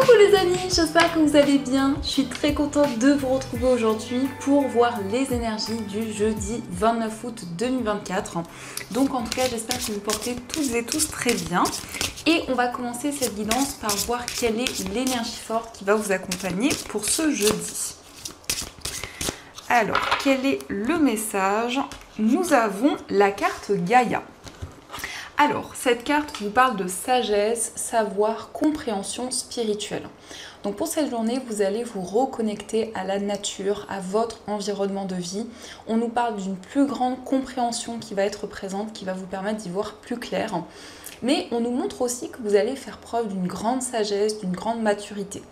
Coucou les amis, j'espère que vous allez bien. Je suis très contente de vous retrouver aujourd'hui pour voir les énergies du jeudi 29 août 2024. Donc en tout cas, j'espère que vous portez toutes et tous très bien. Et on va commencer cette guidance par voir quelle est l'énergie forte qui va vous accompagner pour ce jeudi. Alors, quel est le message? Nous avons la carte Gaïa. Alors, cette carte vous parle de sagesse, savoir, compréhension spirituelle. Donc pour cette journée, vous allez vous reconnecter à la nature, à votre environnement de vie. On nous parle d'une plus grande compréhension qui va être présente, qui va vous permettre d'y voir plus clair. Mais on nous montre aussi que vous allez faire preuve d'une grande sagesse, d'une grande maturité.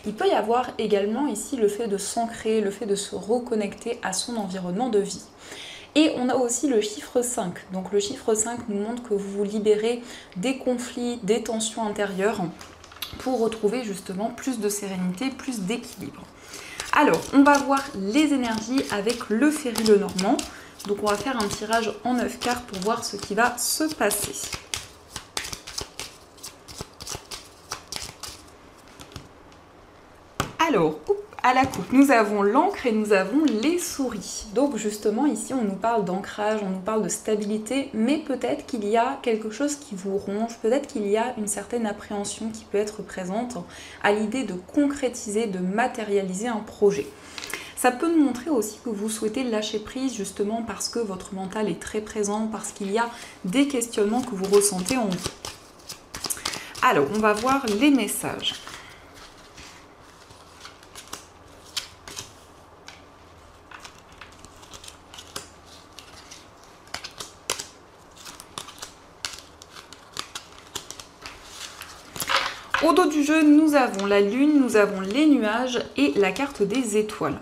Il peut y avoir également ici le fait de s'ancrer, le fait de se reconnecter à son environnement de vie. Et on a aussi le chiffre 5. Donc le chiffre 5 nous montre que vous vous libérez des conflits, des tensions intérieures pour retrouver justement plus de sérénité, plus d'équilibre. Alors, on va voir les énergies avec le Féry Lenormand. Donc on va faire un tirage en 9 cartes pour voir ce qui va se passer. Alors, à la coupe, nous avons l'encre et nous avons les souris. Donc justement, ici, on nous parle d'ancrage, on nous parle de stabilité, mais peut-être qu'il y a quelque chose qui vous ronge, peut-être qu'il y a une certaine appréhension qui peut être présente à l'idée de concrétiser, de matérialiser un projet. Ça peut nous montrer aussi que vous souhaitez lâcher prise justement parce que votre mental est très présent, parce qu'il y a des questionnements que vous ressentez en vous. Alors, on va voir les messages. Au dos du jeu, nous avons la lune, nous avons les nuages et la carte des étoiles.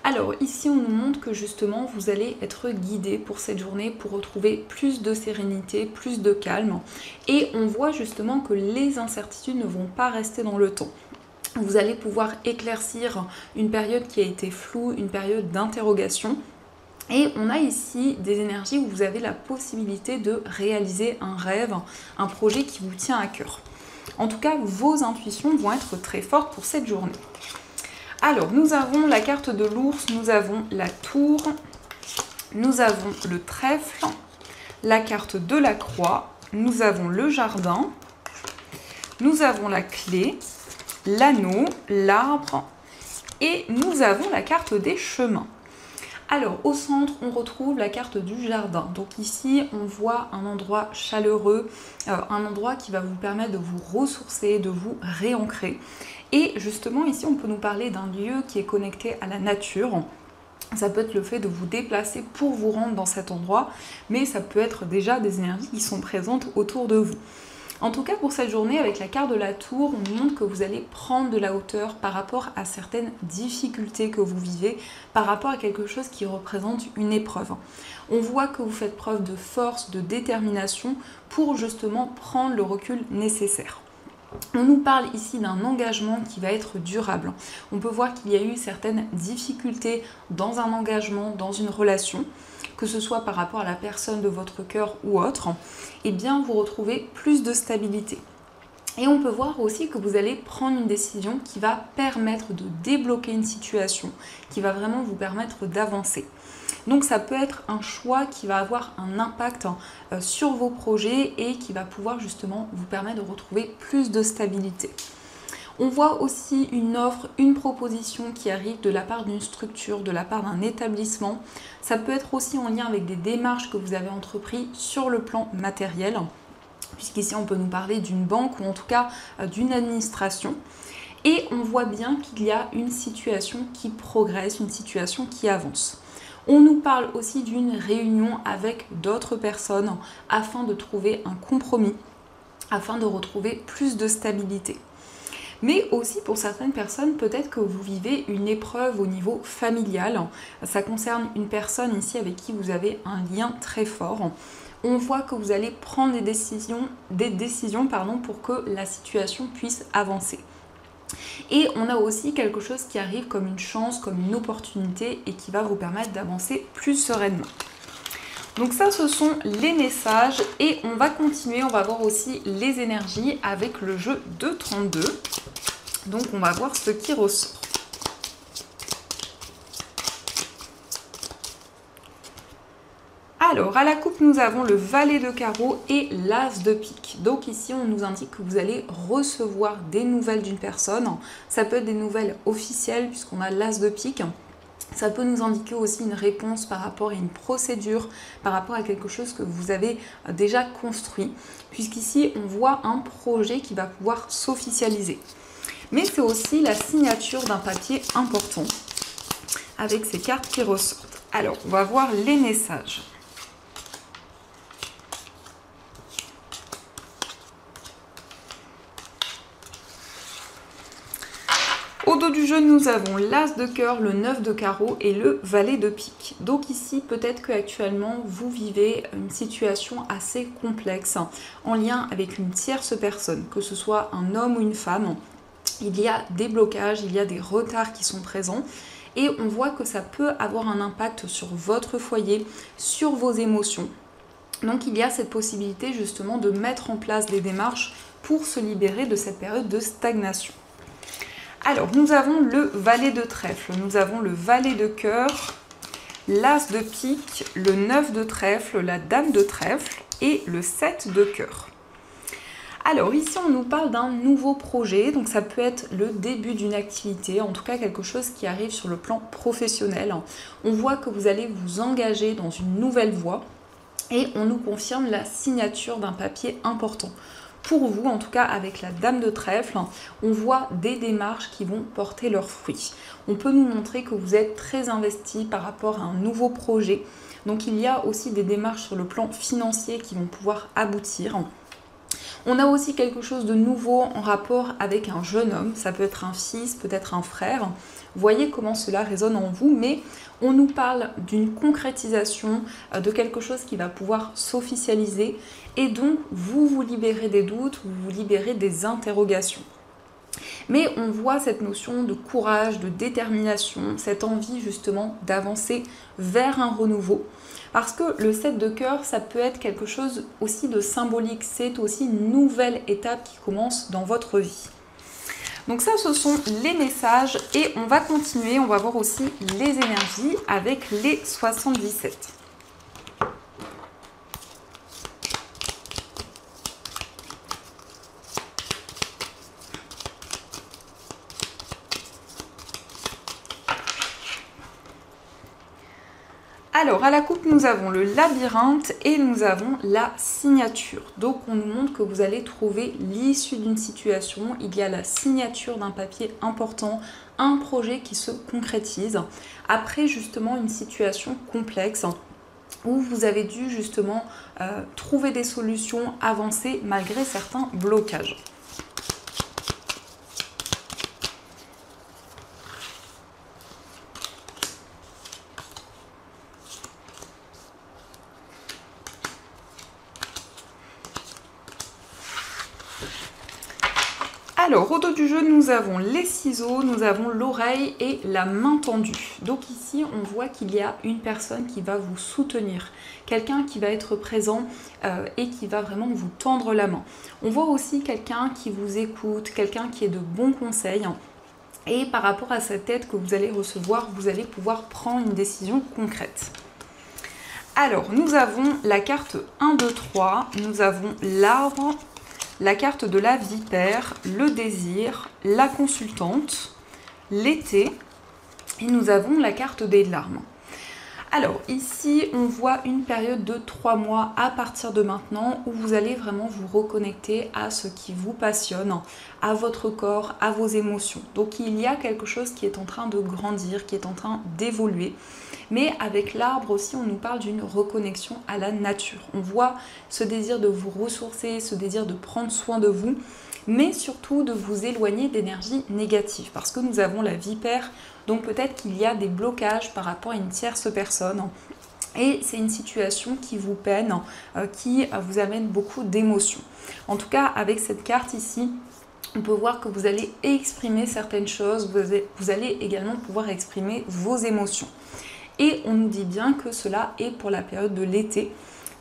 Alors ici, on nous montre que justement, vous allez être guidé pour cette journée pour retrouver plus de sérénité, plus de calme. Et on voit justement que les incertitudes ne vont pas rester dans le temps. Vous allez pouvoir éclaircir une période qui a été floue, une période d'interrogation. Et on a ici des énergies où vous avez la possibilité de réaliser un rêve, un projet qui vous tient à cœur. En tout cas, vos intuitions vont être très fortes pour cette journée. Alors, nous avons la carte de l'ours, nous avons la tour, nous avons le trèfle, la carte de la croix, nous avons le jardin, nous avons la clé, l'anneau, l'arbre et nous avons la carte des chemins. Alors, au centre, on retrouve la carte du jardin. Donc ici, on voit un endroit chaleureux, un endroit qui va vous permettre de vous ressourcer, de vous réancrer. Et justement, ici, on peut nous parler d'un lieu qui est connecté à la nature. Ça peut être le fait de vous déplacer pour vous rendre dans cet endroit, mais ça peut être déjà des énergies qui sont présentes autour de vous. En tout cas, pour cette journée, avec la carte de la tour, on nous montre que vous allez prendre de la hauteur par rapport à certaines difficultés que vous vivez, par rapport à quelque chose qui représente une épreuve. On voit que vous faites preuve de force, de détermination pour justement prendre le recul nécessaire. On nous parle ici d'un engagement qui va être durable. On peut voir qu'il y a eu certaines difficultés dans un engagement, dans une relation, que ce soit par rapport à la personne de votre cœur ou autre, et bien vous retrouvez plus de stabilité. Et on peut voir aussi que vous allez prendre une décision qui va permettre de débloquer une situation, qui va vraiment vous permettre d'avancer. Donc ça peut être un choix qui va avoir un impact sur vos projets et qui va pouvoir justement vous permettre de retrouver plus de stabilité. On voit aussi une offre, une proposition qui arrive de la part d'une structure, de la part d'un établissement. Ça peut être aussi en lien avec des démarches que vous avez entreprises sur le plan matériel, puisqu'ici on peut nous parler d'une banque ou en tout cas d'une administration. Et on voit bien qu'il y a une situation qui progresse, une situation qui avance. On nous parle aussi d'une réunion avec d'autres personnes afin de trouver un compromis, afin de retrouver plus de stabilité. Mais aussi pour certaines personnes, peut-être que vous vivez une épreuve au niveau familial. Ça concerne une personne ici avec qui vous avez un lien très fort. On voit que vous allez prendre des décisions pour que la situation puisse avancer. Et on a aussi quelque chose qui arrive comme une chance, comme une opportunité et qui va vous permettre d'avancer plus sereinement. Donc ça, ce sont les messages et on va continuer, on va voir aussi les énergies avec le jeu de 32. Donc on va voir ce qui ressort. Alors, à la coupe, nous avons le valet de carreau et l'as de pique. Donc ici, on nous indique que vous allez recevoir des nouvelles d'une personne. Ça peut être des nouvelles officielles, puisqu'on a l'as de pique. Ça peut nous indiquer aussi une réponse par rapport à une procédure, par rapport à quelque chose que vous avez déjà construit, puisqu'ici, on voit un projet qui va pouvoir s'officialiser. Mais c'est aussi la signature d'un papier important, avec ces cartes qui ressortent. Alors, on va voir les messages. Au dos du jeu, nous avons l'as de cœur, le 9 de carreau et le valet de pique. Donc ici, peut-être qu'actuellement, vous vivez une situation assez complexe en lien avec une tierce personne, que ce soit un homme ou une femme. Il y a des blocages, il y a des retards qui sont présents et on voit que ça peut avoir un impact sur votre foyer, sur vos émotions. Donc il y a cette possibilité justement de mettre en place des démarches pour se libérer de cette période de stagnation. Alors, nous avons le valet de trèfle, nous avons le valet de cœur, l'as de pique, le 9 de trèfle, la dame de trèfle et le 7 de cœur. Alors, ici, on nous parle d'un nouveau projet, donc ça peut être le début d'une activité, en tout cas quelque chose qui arrive sur le plan professionnel. On voit que vous allez vous engager dans une nouvelle voie et on nous confirme la signature d'un papier important. Pour vous, en tout cas avec la dame de trèfle, on voit des démarches qui vont porter leurs fruits. On peut nous montrer que vous êtes très investi par rapport à un nouveau projet. Donc il y a aussi des démarches sur le plan financier qui vont pouvoir aboutir. On a aussi quelque chose de nouveau en rapport avec un jeune homme. Ça peut être un fils, peut-être un frère. Voyez comment cela résonne en vous, mais on nous parle d'une concrétisation, de quelque chose qui va pouvoir s'officialiser et donc vous vous libérez des doutes, vous vous libérez des interrogations. Mais on voit cette notion de courage, de détermination, cette envie justement d'avancer vers un renouveau. Parce que le 7 de cœur, ça peut être quelque chose aussi de symbolique, c'est aussi une nouvelle étape qui commence dans votre vie. Donc ça, ce sont les messages et on va continuer, on va voir aussi les énergies avec les 77. Alors, à la coupe, nous avons le labyrinthe et nous avons la signature. Donc, on nous montre que vous allez trouver l'issue d'une situation. Il y a la signature d'un papier important, un projet qui se concrétise. Après, justement, une situation complexe où vous avez dû, justement, trouver des solutions, avancer malgré certains blocages. Alors, au dos du jeu, nous avons les ciseaux, nous avons l'oreille et la main tendue. Donc ici, on voit qu'il y a une personne qui va vous soutenir, quelqu'un qui va être présent et qui va vraiment vous tendre la main. On voit aussi quelqu'un qui vous écoute, quelqu'un qui est de bons conseils. Et par rapport à cette aide que vous allez recevoir, vous allez pouvoir prendre une décision concrète. Alors, nous avons la carte 1, 2, 3, nous avons l'arbre, la carte de la vipère, le désir, la consultante, l'été et nous avons la carte des larmes. Alors ici, on voit une période de 3 mois à partir de maintenant où vous allez vraiment vous reconnecter à ce qui vous passionne, à votre corps, à vos émotions. Donc il y a quelque chose qui est en train de grandir, qui est en train d'évoluer. Mais avec l'arbre aussi, on nous parle d'une reconnexion à la nature. On voit ce désir de vous ressourcer, ce désir de prendre soin de vous, mais surtout de vous éloigner d'énergie négative. Parce que nous avons la vipère, donc peut-être qu'il y a des blocages par rapport à une tierce personne. Et c'est une situation qui vous peine, qui vous amène beaucoup d'émotions. En tout cas, avec cette carte ici, on peut voir que vous allez exprimer certaines choses, vous allez également pouvoir exprimer vos émotions. Et on nous dit bien que cela est pour la période de l'été.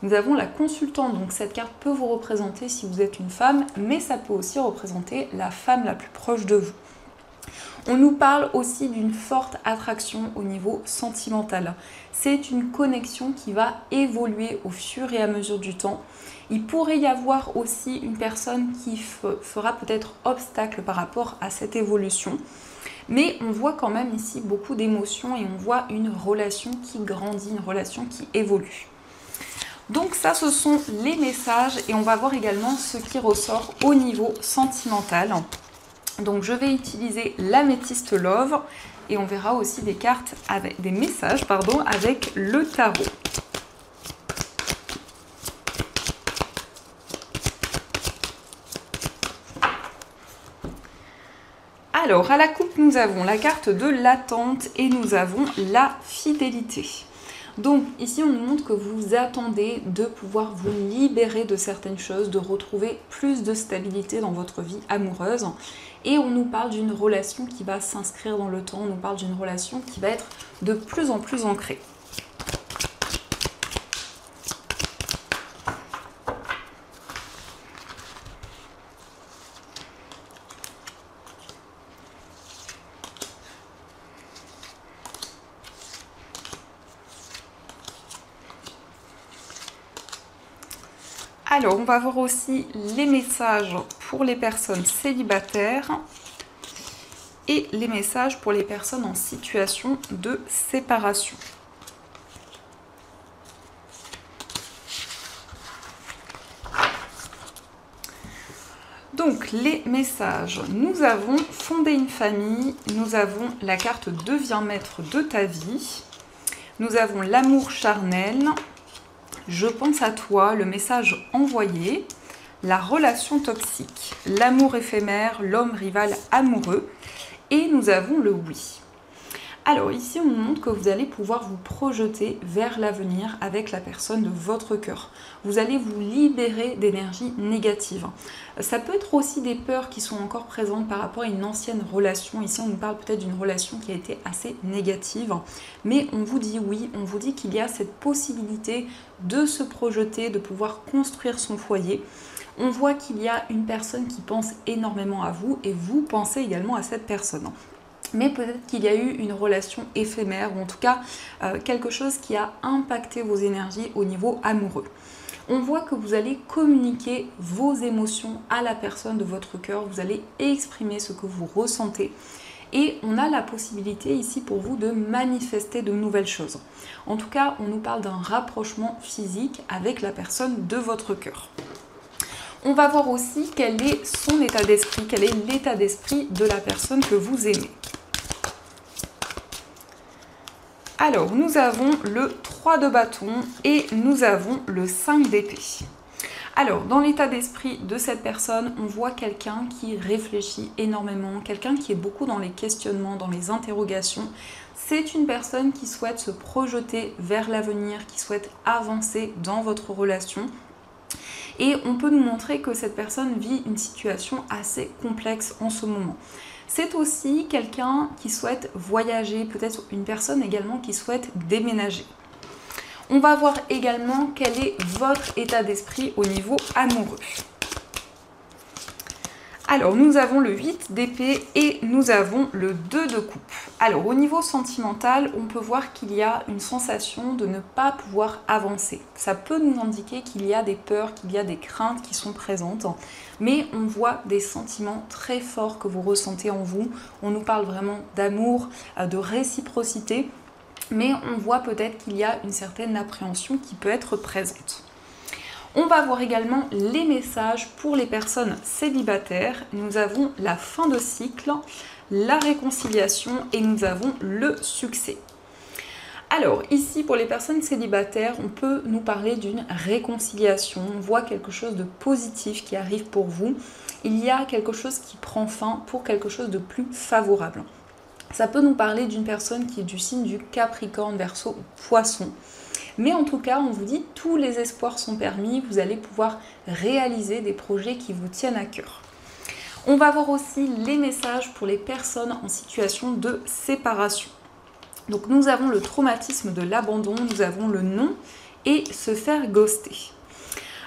Nous avons la consultante, donc cette carte peut vous représenter si vous êtes une femme, mais ça peut aussi représenter la femme la plus proche de vous. On nous parle aussi d'une forte attraction au niveau sentimental. C'est une connexion qui va évoluer au fur et à mesure du temps. Il pourrait y avoir aussi une personne qui fera peut-être obstacle par rapport à cette évolution. Mais on voit quand même ici beaucoup d'émotions et on voit une relation qui grandit, une relation qui évolue. Donc ça, ce sont les messages et on va voir également ce qui ressort au niveau sentimental. Donc je vais utiliser l'améthyste Love et on verra aussi des cartes avec des messages avec le tarot. Alors à la coupe, nous avons la carte de l'attente et nous avons la fidélité. Donc ici on nous montre que vous attendez de pouvoir vous libérer de certaines choses, de retrouver plus de stabilité dans votre vie amoureuse. Et on nous parle d'une relation qui va s'inscrire dans le temps, on nous parle d'une relation qui va être de plus en plus ancrée. Alors, on va voir aussi les messages pour les personnes célibataires et les messages pour les personnes en situation de séparation. Donc, les messages, nous avons fonder une famille, nous avons la carte deviens maître de ta vie, nous avons l'amour charnel, je pense à toi, le message envoyé, la relation toxique, l'amour éphémère, l'homme rival amoureux et nous avons le oui. Alors ici on nous montre que vous allez pouvoir vous projeter vers l'avenir avec la personne de votre cœur. Vous allez vous libérer d'énergie négative. Ça peut être aussi des peurs qui sont encore présentes par rapport à une ancienne relation. Ici on nous parle peut-être d'une relation qui a été assez négative. Mais on vous dit oui, on vous dit qu'il y a cette possibilité de se projeter, de pouvoir construire son foyer. On voit qu'il y a une personne qui pense énormément à vous et vous pensez également à cette personne. Mais peut-être qu'il y a eu une relation éphémère ou en tout cas quelque chose qui a impacté vos énergies au niveau amoureux. On voit que vous allez communiquer vos émotions à la personne de votre cœur, vous allez exprimer ce que vous ressentez et on a la possibilité ici pour vous de manifester de nouvelles choses. En tout cas, on nous parle d'un rapprochement physique avec la personne de votre cœur. On va voir aussi quel est son état d'esprit, quel est l'état d'esprit de la personne que vous aimez. Alors, nous avons le 3 de bâton et nous avons le 5 d'épée. Alors, dans l'état d'esprit de cette personne, on voit quelqu'un qui réfléchit énormément, quelqu'un qui est beaucoup dans les questionnements, dans les interrogations. C'est une personne qui souhaite se projeter vers l'avenir, qui souhaite avancer dans votre relation. Et on peut nous montrer que cette personne vit une situation assez complexe en ce moment. C'est aussi quelqu'un qui souhaite voyager, peut-être une personne également qui souhaite déménager. On va voir également quel est votre état d'esprit au niveau amoureux. Alors, nous avons le 8 d'épée et nous avons le 2 de coupe. Alors, au niveau sentimental, on peut voir qu'il y a une sensation de ne pas pouvoir avancer. Ça peut nous indiquer qu'il y a des peurs, qu'il y a des craintes qui sont présentes. Mais on voit des sentiments très forts que vous ressentez en vous. On nous parle vraiment d'amour, de réciprocité. Mais on voit peut-être qu'il y a une certaine appréhension qui peut être présente. On va voir également les messages pour les personnes célibataires. Nous avons la fin de cycle, la réconciliation et nous avons le succès. Alors ici pour les personnes célibataires, on peut nous parler d'une réconciliation. On voit quelque chose de positif qui arrive pour vous. Il y a quelque chose qui prend fin pour quelque chose de plus favorable. Ça peut nous parler d'une personne qui est du signe du Capricorne, Verseau ou Poisson. Mais en tout cas, on vous dit tous les espoirs sont permis, vous allez pouvoir réaliser des projets qui vous tiennent à cœur. On va voir aussi les messages pour les personnes en situation de séparation. Donc nous avons le traumatisme de l'abandon, nous avons le non et se faire ghoster.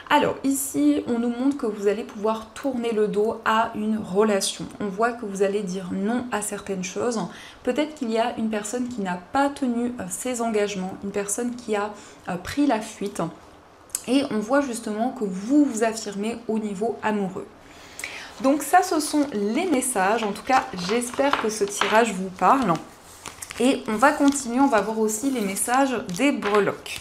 Alors ici, on nous montre que vous allez pouvoir tourner le dos à une relation. On voit que vous allez dire non à certaines choses. Peut-être qu'il y a une personne qui n'a pas tenu ses engagements, une personne qui a pris la fuite. Et on voit justement que vous vous affirmez au niveau amoureux. Donc ça, ce sont les messages. En tout cas, j'espère que ce tirage vous parle. Et on va continuer, on va voir aussi les messages des breloques.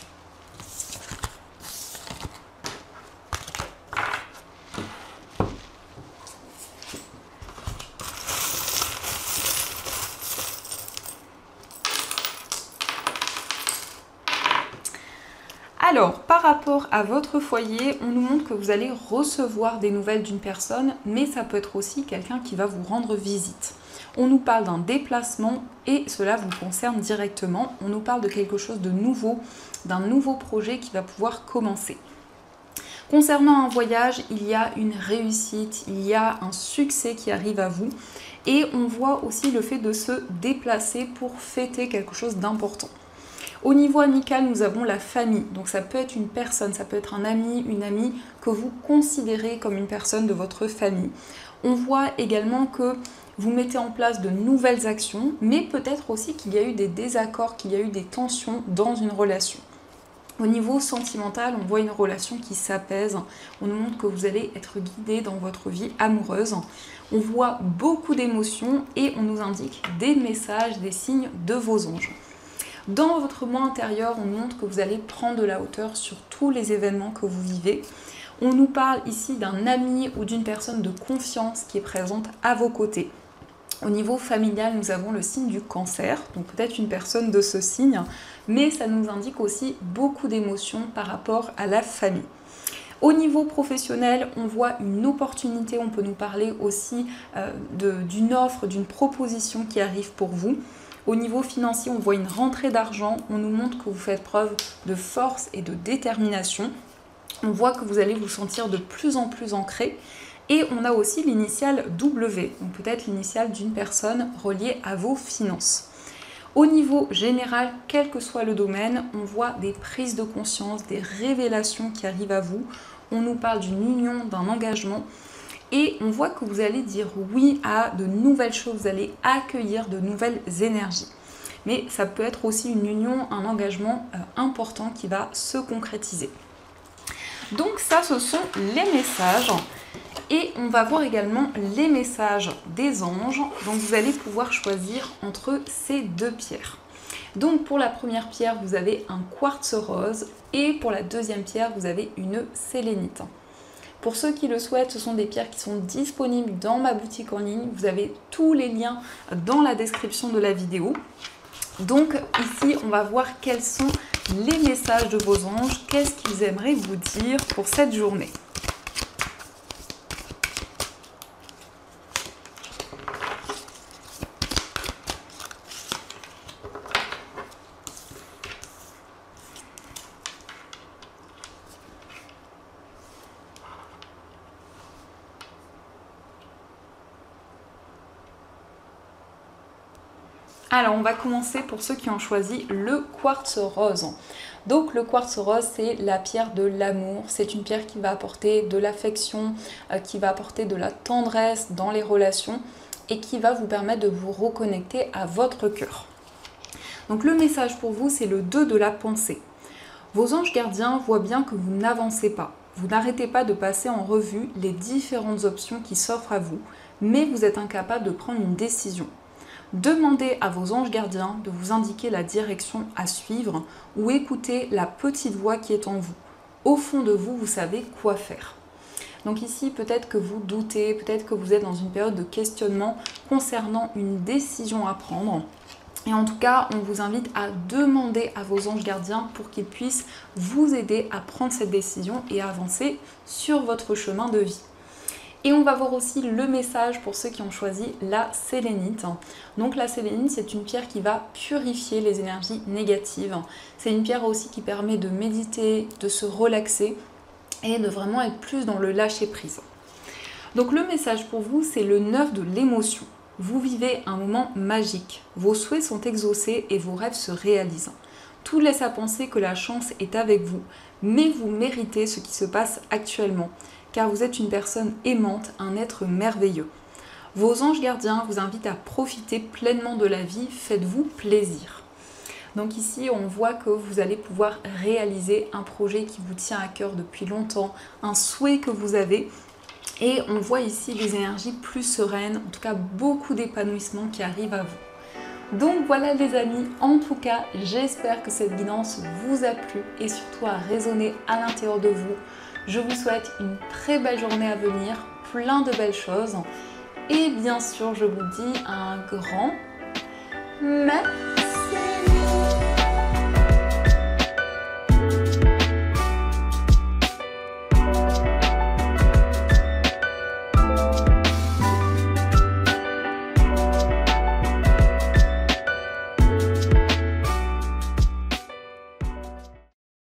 Alors, par rapport à votre foyer, on nous montre que vous allez recevoir des nouvelles d'une personne, mais ça peut être aussi quelqu'un qui va vous rendre visite. On nous parle d'un déplacement et cela vous concerne directement. On nous parle de quelque chose de nouveau, d'un nouveau projet qui va pouvoir commencer. Concernant un voyage, il y a une réussite, il y a un succès qui arrive à vous. Et on voit aussi le fait de se déplacer pour fêter quelque chose d'important. Au niveau amical, nous avons la famille. Donc ça peut être une personne, ça peut être un ami, une amie que vous considérez comme une personne de votre famille. On voit également que vous mettez en place de nouvelles actions, mais peut-être aussi qu'il y a eu des désaccords, qu'il y a eu des tensions dans une relation. Au niveau sentimental, on voit une relation qui s'apaise. On nous montre que vous allez être guidé dans votre vie amoureuse. On voit beaucoup d'émotions et on nous indique des messages, des signes de vos anges. Dans votre moi intérieur, on montre que vous allez prendre de la hauteur sur tous les événements que vous vivez. On nous parle ici d'un ami ou d'une personne de confiance qui est présente à vos côtés. Au niveau familial, nous avons le signe du Cancer, donc peut-être une personne de ce signe, mais ça nous indique aussi beaucoup d'émotions par rapport à la famille. Au niveau professionnel, on voit une opportunité, on peut nous parler aussi d'une offre, d'une proposition qui arrive pour vous. Au niveau financier, on voit une rentrée d'argent, on nous montre que vous faites preuve de force et de détermination. On voit que vous allez vous sentir de plus en plus ancré. Et on a aussi l'initiale W, donc peut-être l'initiale d'une personne reliée à vos finances. Au niveau général, quel que soit le domaine, on voit des prises de conscience, des révélations qui arrivent à vous. On nous parle d'une union, d'un engagement. Et on voit que vous allez dire oui à de nouvelles choses, vous allez accueillir de nouvelles énergies. Mais ça peut être aussi une union, un engagement important qui va se concrétiser. Donc ça, ce sont les messages. Et on va voir également les messages des anges. Donc vous allez pouvoir choisir entre ces deux pierres. Donc pour la première pierre, vous avez un quartz rose. Et pour la deuxième pierre, vous avez une sélénite. Pour ceux qui le souhaitent, ce sont des pierres qui sont disponibles dans ma boutique en ligne. Vous avez tous les liens dans la description de la vidéo. Donc ici, on va voir quels sont les messages de vos anges. Qu'est-ce qu'ils aimeraient vous dire pour cette journée ? Alors, on va commencer pour ceux qui ont choisi le quartz rose. Donc, le quartz rose, c'est la pierre de l'amour. C'est une pierre qui va apporter de l'affection, qui va apporter de la tendresse dans les relations et qui va vous permettre de vous reconnecter à votre cœur. Donc, le message pour vous, c'est le 2 de la pensée. Vos anges gardiens voient bien que vous n'avancez pas. Vous n'arrêtez pas de passer en revue les différentes options qui s'offrent à vous, mais vous êtes incapable de prendre une décision. Demandez à vos anges gardiens de vous indiquer la direction à suivre ou écoutez la petite voix qui est en vous. Au fond de vous, vous savez quoi faire. Donc ici, peut-être que vous doutez, peut-être que vous êtes dans une période de questionnement concernant une décision à prendre. Et en tout cas, on vous invite à demander à vos anges gardiens pour qu'ils puissent vous aider à prendre cette décision et à avancer sur votre chemin de vie. Et on va voir aussi le message pour ceux qui ont choisi la sélénite. Donc la sélénite, c'est une pierre qui va purifier les énergies négatives. C'est une pierre aussi qui permet de méditer, de se relaxer et de vraiment être plus dans le lâcher-prise. Donc le message pour vous, c'est le 9 de l'émotion. Vous vivez un moment magique. Vos souhaits sont exaucés et vos rêves se réalisent. Tout laisse à penser que la chance est avec vous, mais vous méritez ce qui se passe actuellement, car vous êtes une personne aimante, un être merveilleux. Vos anges gardiens vous invitent à profiter pleinement de la vie, faites-vous plaisir. Donc ici, on voit que vous allez pouvoir réaliser un projet qui vous tient à cœur depuis longtemps, un souhait que vous avez. Et on voit ici des énergies plus sereines, en tout cas beaucoup d'épanouissement qui arrive à vous. Donc voilà les amis, en tout cas, j'espère que cette guidance vous a plu et surtout a résonné à l'intérieur de vous. Je vous souhaite une très belle journée à venir, plein de belles choses. Et bien sûr, je vous dis un grand merci.